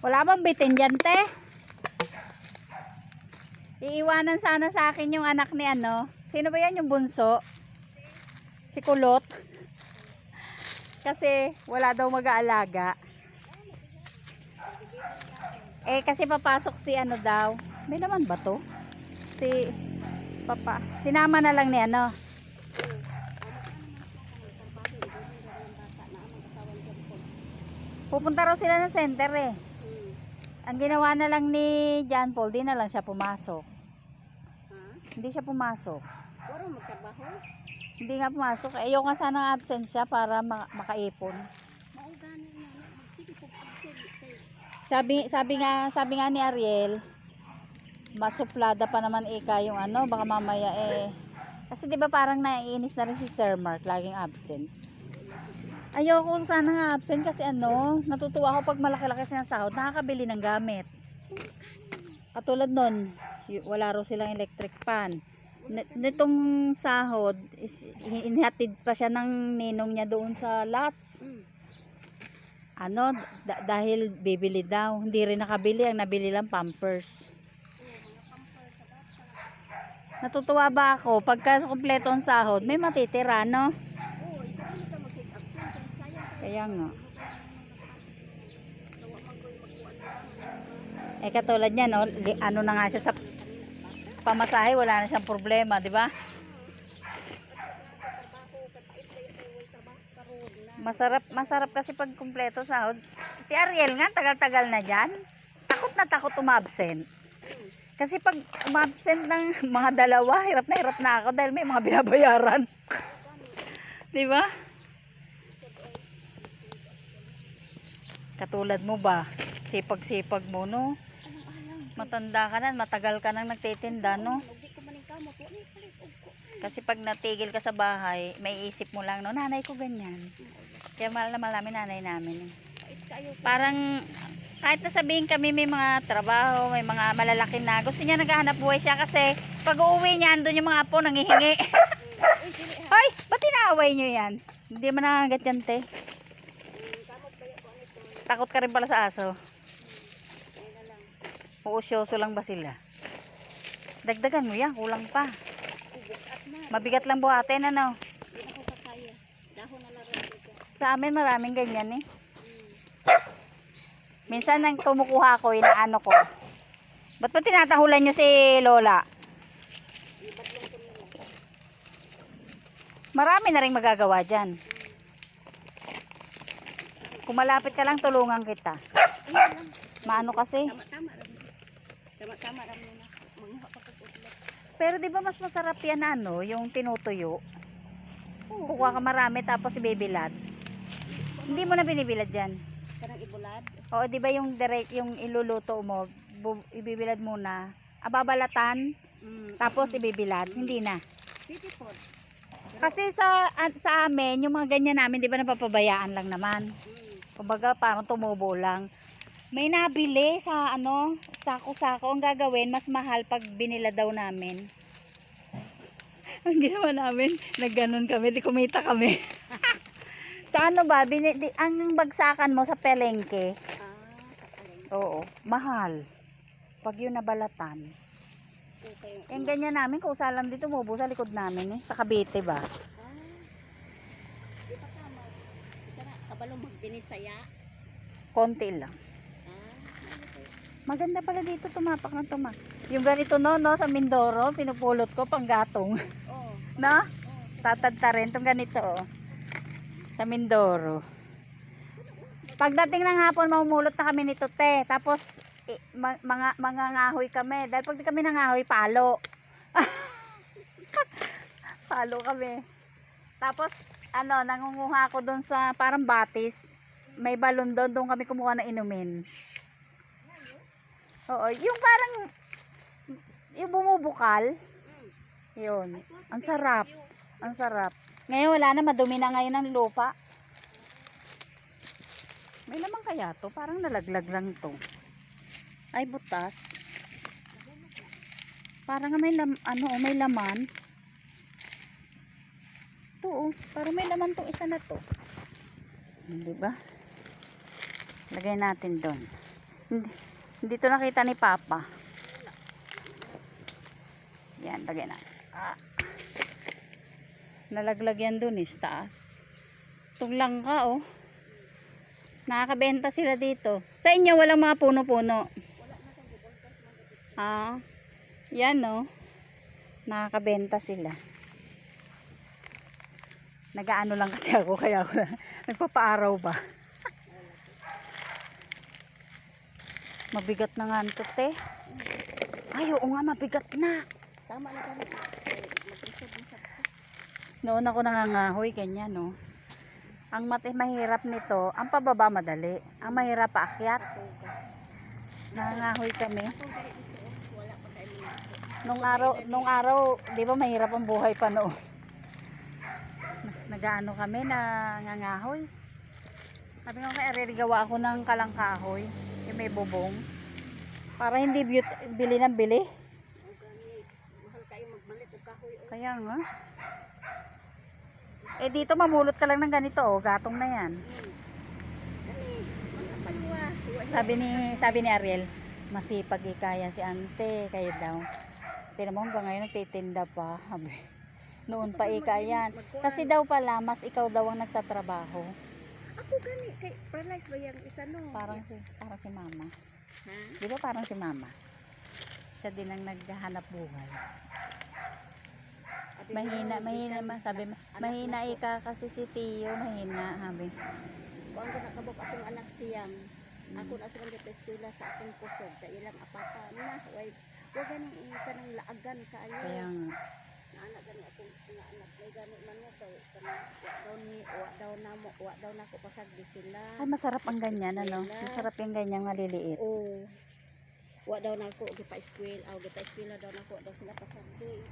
Wala bang bitin dyan, te? Iiwanan sana sa akin yung anak ni ano. Sino ba yan, yung bunso? Si Kulot. Kasi wala daw mag-aalaga. Eh kasi papasok si ano daw. May naman ba to? Si Papa. Sinama na lang ni ano. Pupunta raw sila ng center eh. Ang ginawa na lang ni John Paul, di na lang siya pumasok. Hindi siya pumasok. Puro magtrabaho. Hindi nga pumasok. Ayaw nga sana ng absent siya para makaipon. Maugani na. Magsige po absent. Sabi nga ni Ariel, masuplada pa naman ika yung ano, baka mamaya eh. Kasi 'di ba parang naiinis na rin si Sir Mark laging absent. Ayoko sana nga absent kasi ano, natutuwa ako pag malaki-laki sinasahod, nakakabili ng gamit. Katulad nun, wala raw silang electric pan. Nitong sahod, inihatid pa siya ng ninong niya doon sa lots. Ano, dahil bibili daw. Hindi rin nakabili, ang nabili lang Pampers. Natutuwa ba ako? Pagka kumpleto ang sahod, may matitira, no? Kaya nga. Eh katulad niya, no? Ano na nga siya sa pamasahe, wala na siyang problema, di ba? Masarap kasi pag kumpleto sahod. Si Ariel nga, tagal-tagal na dyan. Takot umabsent. Kasi pag umabsent ng mga dalawa, hirap na ako dahil may mga binabayaran. Di ba? Katulad mo ba? Sipag-sipag mo, no? Matanda ka na, matagal ka nang nagtitinda, no? Kasi pag natigil ka sa bahay, may isip mo lang, no? Nanay ko ganyan. Kaya mahal na namin nanay namin. Parang, kahit na sabihin kami may mga trabaho, may mga malalaki na, gusto niya naghahanap buhay siya kasi pag uuwi niya, andun yung mga apo nangihingi. Hoy, ba't inaaway nyo yan? Hindi man nangagat yan, te. Takot ka rin pala sa aso. Uusyoso lang ba sila? Dagdagan mo yan, kulang pa. Mabigat lang buhatin, ano? Sa amin maraming ganyan eh. Minsan nang kumukuha ko, inaano ko. Ba't ba tinatahulan nyo si Lola? Marami na rin magagawa dyan. Kung malapit ka lang, tulungan kita. Maano kasi? Tama ram na. Manguha pa pag udlat. Pero di ba mas masarap yan ano, yung tinutuyo? Kukuha ka marami tapos ibibilad. Hindi mo na binibilad yan. Karang ibulad. Oo, di ba yung direct yung iluluto mo, ibibilad muna. Ababalatan, tapos ibibilad. Hindi na. Beautiful. Kasi sa amin, yung mga ganyan namin, di ba napapabayaan lang naman. Kumbaga parang tumubo lang. May nabili sa ano, sako-sako. Ang gagawin, mas mahal pag binila daw namin. Ang ginawa namin, nagganon kami, di kumita kami. Sa ano ba, ang bagsakan mo sa pelengke. Sa palengke. Oo, mahal. Pag yun nabalatan. Okay. Yung ganyan namin, kausalan dito, mubo sa likod namin eh. Sa Cavite ba? Di pa tama. Isa na, kabalo magbinisaya. Konti lang. Maganda pala dito, tumapak ng tumak. Yung ganito no, sa Mindoro, pinupulot ko pang gatong. Oo. No? Tatadta rin itong ganito oh. Sa Mindoro. Pagdating ng hapon, mamumulot na kami nito te. Tapos, mga ngahoy kami. Dahil pag di kami nangahoy, palo. Palo kami. Tapos, ano, nangunguha ako doon sa parang batis. May balon doon kami kumuha na inumin. Oo, yung parang yung bumubukal. Yun. Ang sarap. Ang sarap. Ngayon wala na, madumi na ngayon ang lupa. May laman kaya to? Parang nalaglag lang to. Ay, butas. Parang may may laman. Ito, parang may laman tong isa na to. Di ba? Lagay natin doon. Hindi to nakita ni Papa. Yan, lagay na. Nalaglag yan dun eh, sa taas. Itong langka oh. Nakakabenta sila dito. Sa inyo walang mga puno-puno. Yan oh. Nakakabenta sila. Nagaano lang kasi ako kaya ako nagpapaaraw ba. Mabigat na nga ito te. Ay oo nga mabigat na. Tama na kami. Noon ako nangangahoy ganyan no. Ang mahirap nito, ang pababa madali. Ang mahirap paakyat. Nangangahoy kami. Wala pa tayo mga. Nung araw, 'di ba mahirap ang buhay pa noon. Nagaano kami na nangangahoy. Sabi ko kay aririgawa ako ng kalangkahoy, yung may bubong. Para hindi bili ng bili. Mahal kayo magmalit o kahoy. Kaya nga. Eh dito mamulot ka lang ng ganito oh, gatong na 'yan. Dali, mga palwa. Sabi ni Ariel, masipag ikaya si ante, kayo daw. Tingnan mo hanggang ngayon nagtitinda pa. Sabi. Noon pa ikayan. Kasi daw pala mas ikaw daw ang nagtatrabaho. Ako gani kay paralyze ba yang isa no? Parang si Mama. Ha? Di ba parang si Mama? Siya din ang naghahanap buhay. Mahina man sabi, mahina ika kasi si Tio, mahina sabi. Kuan ko nakabok akong anak siyang. Ako na sa kanila eskwela sa akong kusog sa ilang apapa na way wa gani kanang laagan kaayo. Kaya nga. Anak gani akong mga anak may gani man mo kay kanang wa daw na ko pasagdi sila. Ay masarap ang ganyan ano. Masarap yung ganyang maliliit. Oo. Wa daw na ko gipa eskwela, gipa eskwela daw na ko daw sila pasagdi.